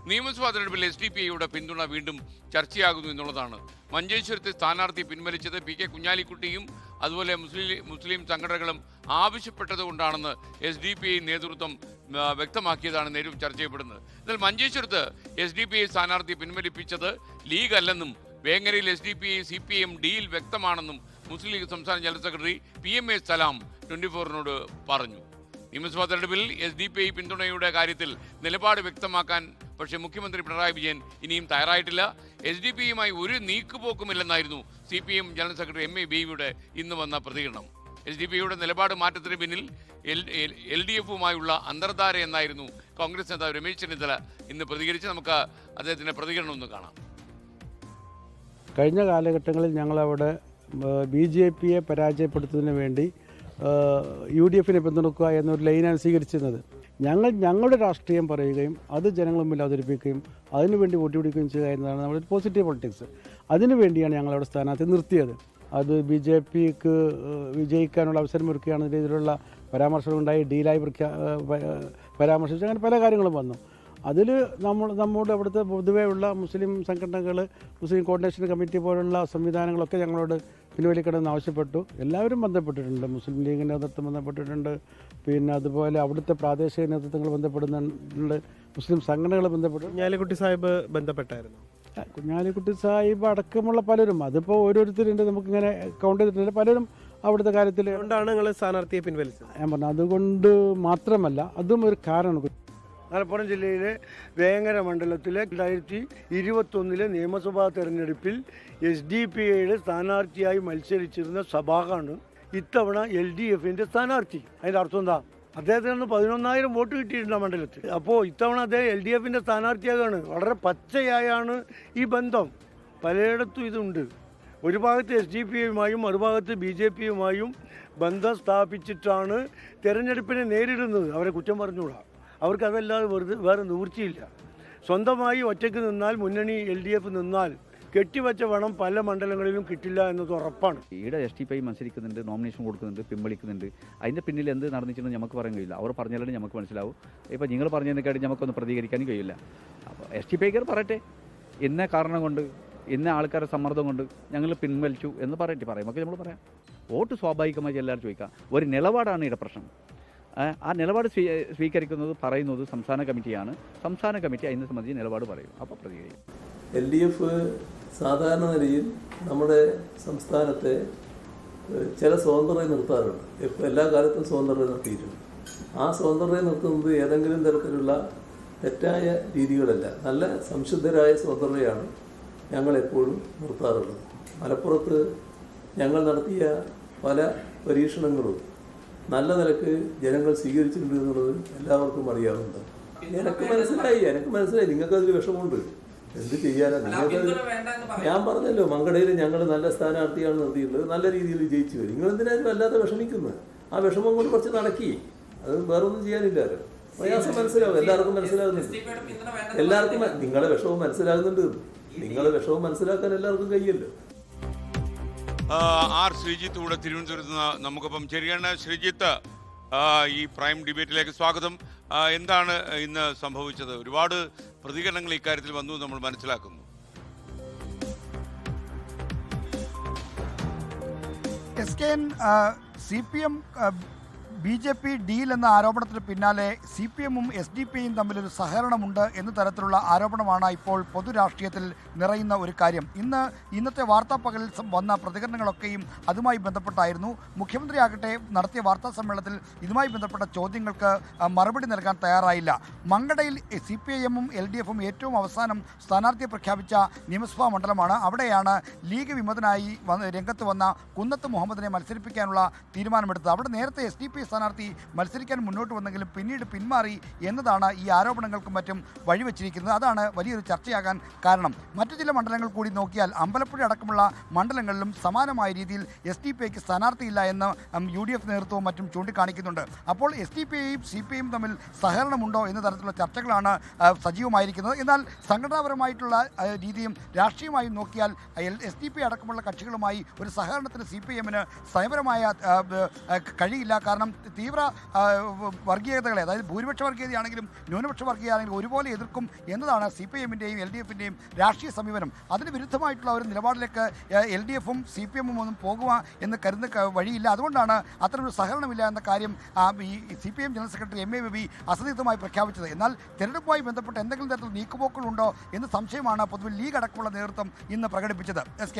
നിയമസഭാ തെരഞ്ഞെടുപ്പിൽ SDPIയുടെ പിന്തുണ വീണ്ടും ചർച്ചയാകുന്നു എന്നുള്ളതാണ്. മഞ്ചേശ്വരത്തെ സ്ഥാനാർത്ഥി പിൻവലിച്ചത് PK കുഞ്ഞാലിക്കുട്ടിയും അതുപോലെ മുസ്ലിം സംഘടനകളും ആവശ്യപ്പെട്ടതുകൊണ്ടാണെന്ന് SDPI നേതൃത്വം വ്യക്തമാക്കിയതാണ് നേരിട്ട് ചർച്ച ചെയ്യപ്പെടുന്നത്. എന്നാൽ മഞ്ചേശ്വരത്ത് SDPI സ്ഥാനാർത്ഥി പിൻവലിപ്പിച്ചത് ലീഗ് അല്ലെന്നും വേങ്ങരയിൽ SDPI CPM ഡീൽ വ്യക്തമാണെന്നും മുസ്ലിം ലീഗ് സംസ്ഥാന ജനറൽ സെക്രട്ടറി PMA സലാം 24-നോട് പറഞ്ഞു. നിയമസഭാ തെരഞ്ഞെടുപ്പിൽ SDPI പിന്തുണയുടെ കാര്യത്തിൽ നിലപാട് വ്യക്തമാക്കാൻ പക്ഷേ മുഖ്യമന്ത്രി പിണറായി വിജയൻ ഇനിയും തയ്യാറായിട്ടില്ല. SDPIയുമായി ഒരു നീക്കുപോക്കുമില്ലെന്നായിരുന്നു CPM ജനറൽ സെക്രട്ടറി MA ബേബിയുടെ ഇന്ന് വന്ന പ്രതികരണം. SDPIയുടെ നിലപാട് മാറ്റത്തിന് പിന്നിൽ LDFുമായുള്ള അന്തർധാര എന്നായിരുന്നു കോൺഗ്രസ് നേതാവ് രമേശ് ചെന്നിത്തല ഇന്ന് പ്രതികരിച്ച്. നമുക്ക് അദ്ദേഹത്തിൻ്റെ പ്രതികരണം ഒന്ന് കാണാം. കഴിഞ്ഞ കാലഘട്ടങ്ങളിൽ ഞങ്ങളവിടെ BJPയെ പരാജയപ്പെടുത്തുന്നതിന് വേണ്ടി UDFനെ പിന്തുണക്കുക എന്നൊരു ലൈനാണ് സ്വീകരിച്ചിരുന്നത്. ഞങ്ങളുടെ രാഷ്ട്രീയം പറയുകയും അത് ജനങ്ങൾ മുമ്പിൽ അവതരിപ്പിക്കുകയും അതിനുവേണ്ടി വോട്ട് പിടിക്കുകയും ചെയ്യുക എന്നതാണ് നമ്മുടെ പോസിറ്റീവ് പൊളിറ്റിക്സ്. അതിനുവേണ്ടിയാണ് ഞങ്ങളവിടെ സ്ഥാനാർത്ഥി നിർത്തിയത്. അത് BJPക്ക് വിജയിക്കാനുള്ള അവസരമൊരുക്കുകയാണ് രീതിയിലുള്ള പരാമർശങ്ങളുണ്ടായി, ഡീലായി പരാമർശിച്ച് അങ്ങനെ പല കാര്യങ്ങളും വന്നു. അതിൽ നമ്മുടെ അവിടുത്തെ പൊതുവെയുള്ള മുസ്ലിം സംഘടനകൾ, മുസ്ലിം കോർഡിനേഷൻ കമ്മിറ്റി പോലുള്ള സംവിധാനങ്ങളൊക്കെ ഞങ്ങളോട് പിൻവലിക്കണമെന്ന് ആവശ്യപ്പെട്ടു. എല്ലാവരും ബന്ധപ്പെട്ടിട്ടുണ്ട്. മുസ്ലിം ലീഗിൻ്റെ നേതൃത്വം ബന്ധപ്പെട്ടിട്ടുണ്ട്, പിന്നെ അതുപോലെ അവിടുത്തെ പ്രാദേശിക നേതൃത്വങ്ങൾ ബന്ധപ്പെടുന്നുണ്ട്, മുസ്ലിം സംഘടനകൾ ബന്ധപ്പെട്ടു. കുഞ്ഞാലിക്കുട്ടി സാഹിബ് ബന്ധപ്പെട്ടായിരുന്നു. കുഞ്ഞാലിക്കുട്ടി സാഹിബ് അടക്കമുള്ള പലരും, അതിപ്പോൾ ഓരോരുത്തരുണ്ട്, നമുക്കിങ്ങനെ കൗണ്ട് ചെയ്തിട്ടുണ്ട്. പലരും അവിടുത്തെ കാര്യത്തിൽ അതുകൊണ്ടാണ് നിങ്ങൾ സ്ഥാനാർത്ഥിയെ പിൻവലിച്ചത്. ഞാൻ പറഞ്ഞു, അതുകൊണ്ട് മാത്രമല്ല, അതും ഒരു കാരണമാണ്. മലപ്പുറം ജില്ലയിലെ വേങ്ങര മണ്ഡലത്തിലെ 2021 നിയമസഭാ തെരഞ്ഞെടുപ്പിൽ SDPIയുടെ സ്ഥാനാർത്ഥിയായി മത്സരിച്ചിരുന്ന സബാഖാണ് ഇത്തവണ LDFിൻ്റെ സ്ഥാനാർത്ഥി. അതിൻ്റെ അർത്ഥം എന്താ? അദ്ദേഹത്തിന് 11,000 വോട്ട് കിട്ടിയിട്ടുണ്ട് ആ മണ്ഡലത്തിൽ. അപ്പോൾ ഇത്തവണ അദ്ദേഹം LDFിൻ്റെ സ്ഥാനാർത്ഥിയാകാണ്. വളരെ പച്ചയായാണ് ഈ ബന്ധം. പലയിടത്തും ഇതുണ്ട്. ഒരു ഭാഗത്ത് SDPIയുമായും മറുഭാഗത്ത് BJPയുമായും ബന്ധം സ്ഥാപിച്ചിട്ടാണ് തെരഞ്ഞെടുപ്പിനെ നേരിടുന്നത്. അവരെ കുറ്റം പറഞ്ഞുകൂടാ. അവർക്കതല്ലാതെ വേറെ നിവൃത്തിയില്ല. സ്വന്തമായി ഒറ്റയ്ക്ക് നിന്നാൽ, മുന്നണി LDF നിന്നാൽ കെട്ടിവെച്ച പണം പല മണ്ഡലങ്ങളിലും കിട്ടില്ല എന്നത് ഉറപ്പാണ്. ഈടെ SDPI മത്സരിക്കുന്നുണ്ട്, നോമിനേഷൻ കൊടുക്കുന്നുണ്ട്, പിൻവലിക്കുന്നുണ്ട്. അതിൻ്റെ പിന്നിൽ എന്ത് നടന്നിട്ടുണ്ടെന്ന് നമുക്ക് പറയാൻ കഴിയില്ല. അവർ പറഞ്ഞാലും നമുക്ക് മനസ്സിലാവും. ഇപ്പോൾ നിങ്ങൾ പറഞ്ഞതിനെക്കാട്ടി നമുക്കൊന്ന് പ്രതികരിക്കാനും കഴിയില്ല. അപ്പോൾ SDPIക്കാർ പറയട്ടെ, ഇന്ന കാരണം കൊണ്ട്, ഇന്ന ആൾക്കാരുടെ സമ്മർദ്ദം കൊണ്ട് ഞങ്ങൾ പിൻവലിച്ചു എന്ന് പറയുമ്പോൾ നമ്മൾ പറയാം. വോട്ട് സ്വാഭാവികമായി എല്ലാവരും ചോദിക്കാം. ഒരു നിലപാടാണ് ഇവിടെ പ്രശ്നം. ആ നിലപാട് സ്വീകരിക്കുന്നത് പറയുന്നത് സംസ്ഥാന കമ്മിറ്റിയാണ്. സംസ്ഥാന കമ്മിറ്റി അതിനെ സംബന്ധിച്ച് നിലപാട് പറയും, അപ്പോൾ പ്രതികരിക്കും. LDF സാധാരണ നിലയിൽ നമ്മുടെ സംസ്ഥാനത്തെ ചില സ്വതന്ത്രരെ നിർത്താറുണ്ട്. ഇപ്പോൾ എല്ലാ കാലത്തും സ്വതന്ത്രരെ നിർത്തിയിട്ടുണ്ട്. ആ സ്വതന്ത്രരെ നിർത്തുന്നത് ഏതെങ്കിലും തരത്തിലുള്ള തെറ്റായ രീതികളല്ല, നല്ല സംശുദ്ധരായ സ്വതന്ത്രരെയാണ് ഞങ്ങളെപ്പോഴും നിർത്താറുള്ളത്. മലപ്പുറത്ത് ഞങ്ങൾ നടത്തിയ പല പരീക്ഷണങ്ങളും നല്ല നിലക്ക് ജനങ്ങൾ സ്വീകരിച്ചിട്ടുണ്ട് എന്നുള്ളത് എല്ലാവർക്കും അറിയാവുന്നതാണ്. എനിക്ക് മനസ്സിലായി നിങ്ങൾക്കതിൽ വിഷമമുണ്ട്. എന്ത് ചെയ്യാനാ? നിങ്ങൾക്കത് ഞാൻ പറഞ്ഞല്ലോ, മങ്കടയിൽ ഞങ്ങൾ നല്ല സ്ഥാനാർത്ഥിയാണ് നിർത്തിയിട്ടുള്ളത്, നല്ല രീതിയിൽ വിജയിച്ചു വരും. നിങ്ങൾ എന്തിനാലും വല്ലാതെ വിഷമിക്കുന്നത്? ആ വിഷമം കൊണ്ട് കുറച്ച് നടക്കി, അത് വേറൊന്നും ചെയ്യാനില്ലല്ലോ. പ്രയാസം മനസ്സിലാവും, എല്ലാവർക്കും മനസ്സിലാകുന്നുണ്ട്. എല്ലാവർക്കും നിങ്ങളെ വിഷമം മനസ്സിലാകുന്നുണ്ട്. നിങ്ങളെ വിഷമം മനസ്സിലാക്കാൻ എല്ലാവർക്കും കഴിയല്ലോ. ആർ ശ്രീജിത്ത് കൂടെ തിരുവനന്തപുരത്ത് നിന്ന് നമുക്കൊപ്പം ശരിയാണ്. ശ്രീജിത്ത്, ഈ പ്രൈം ഡിബേറ്റിലേക്ക് സ്വാഗതം. എന്താണ് ഇന്ന് സംഭവിച്ചത്? ഒരുപാട് പ്രതികരണങ്ങൾ ഇക്കാര്യത്തിൽ വന്നു നമ്മൾ മനസ്സിലാക്കുന്നു. CPM BJP ഡീൽ എന്ന ആരോപണത്തിന് പിന്നാലെ CPMും SDPയും തമ്മിലൊരു സഹകരണമുണ്ട് എന്ന തരത്തിലുള്ള ആരോപണമാണ് ഇപ്പോൾ പൊതുരാഷ്ട്രീയത്തിൽ നിറയുന്ന ഒരു കാര്യം. ഇന്നത്തെ വാർത്താപ്പകലിൽ വന്ന പ്രതികരണങ്ങളൊക്കെയും അതുമായി ബന്ധപ്പെട്ടായിരുന്നു. മുഖ്യമന്ത്രി ആകട്ടെ നടത്തിയ വാർത്താ സമ്മേളനത്തിൽ ഇതുമായി ബന്ധപ്പെട്ട ചോദ്യങ്ങൾക്ക് മറുപടി നൽകാൻ തയ്യാറായില്ല. മങ്കടയിൽ CPIMും LDFും ഏറ്റവും അവസാനം സ്ഥാനാർത്ഥിയെ പ്രഖ്യാപിച്ച നിയമസഭാ മണ്ഡലമാണ്. അവിടെയാണ് ലീഗ് വിമതനായി രംഗത്ത് വന്ന കുന്നത്ത് മുഹമ്മദിനെ മത്സരിപ്പിക്കാനുള്ള തീരുമാനമെടുത്തത്. അവിടെ നേരത്തെ SDPI സ്ഥാനാർത്ഥി മത്സരിക്കാൻ മുന്നോട്ട് വന്നെങ്കിലും പിന്നീട് പിന്മാറി എന്നതാണ് ഈ ആരോപണങ്ങൾക്കും മറ്റും വഴിവെച്ചിരിക്കുന്നത്. അതാണ് വലിയൊരു ചർച്ചയാകാൻ കാരണം. മറ്റു ചില മണ്ഡലങ്ങൾ കൂടി നോക്കിയാൽ അമ്പലപ്പുഴ അടക്കമുള്ള മണ്ഡലങ്ങളിലും സമാനമായ രീതിയിൽ SDPIക്ക് സ്ഥാനാർത്ഥിയില്ല എന്ന് UDF നേതൃത്വവും മറ്റും ചൂണ്ടിക്കാണിക്കുന്നുണ്ട്. അപ്പോൾ SDPIയും CPIയും തമ്മിൽ സഹകരണമുണ്ടോ എന്ന തരത്തിലുള്ള ചർച്ചകളാണ് സജീവമായിരിക്കുന്നത്. എന്നാൽ സംഘടനാപരമായിട്ടുള്ള രീതിയും രാഷ്ട്രീയമായും നോക്കിയാൽ SDPI അടക്കമുള്ള കക്ഷികളുമായി ഒരു സഹകരണത്തിന് CPIMന് സ്വയംപരമായ കഴിയില്ല. കാരണം തീവ്ര വർഗീയതകളെ, അതായത് ഭൂരിപക്ഷ വർഗീയതയാണെങ്കിലും ന്യൂനപക്ഷ വർഗീയതയാണെങ്കിലും ഒരുപോലെ എതിർക്കും എന്നതാണ് CPIഎമ്മിൻ്റെയും LDFിൻ്റെയും രാഷ്ട്രീയ സമീപനം. അതിന് വിരുദ്ധമായിട്ടുള്ള ഒരു നിലപാടിലേക്ക് LDFും CPIഎമ്മും ഒന്നും പോകുക എന്ന് കരുതുന്ന വഴിയില്ല. അതുകൊണ്ടാണ് അത്തരമൊരു സഹകരണമില്ല എന്ന കാര്യം ഈ CPIഎം ജനറൽ സെക്രട്ടറി MA ബേബി അസന്നിഗ്ധമായി പ്രഖ്യാപിച്ചത്. എന്നാൽ തെരഞ്ഞെടുപ്പുമായി ബന്ധപ്പെട്ട് എന്തെങ്കിലും തരത്തിൽ നീക്കുപോക്കുകളുണ്ടോ എന്ന് സംശയമാണ് പൊതുവിൽ ലീഗ് അടക്കമുള്ള നേതൃത്വം ഇന്ന് പ്രകടിപ്പിച്ചത്. SK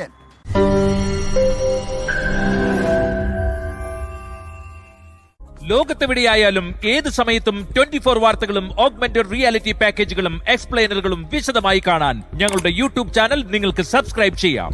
ലോകത്തെവിടെയായാലും ഏത് സമയത്തും 24 വാർത്തകളും ഓഗ്മെന്റഡ് റിയാലിറ്റി പാക്കേജുകളും എക്സ്പ്ലെയിനറുകളും വിശദമായി കാണാൻ ഞങ്ങളുടെ YouTube ചാനൽ നിങ്ങൾക്ക് സബ്സ്ക്രൈബ് ചെയ്യാം.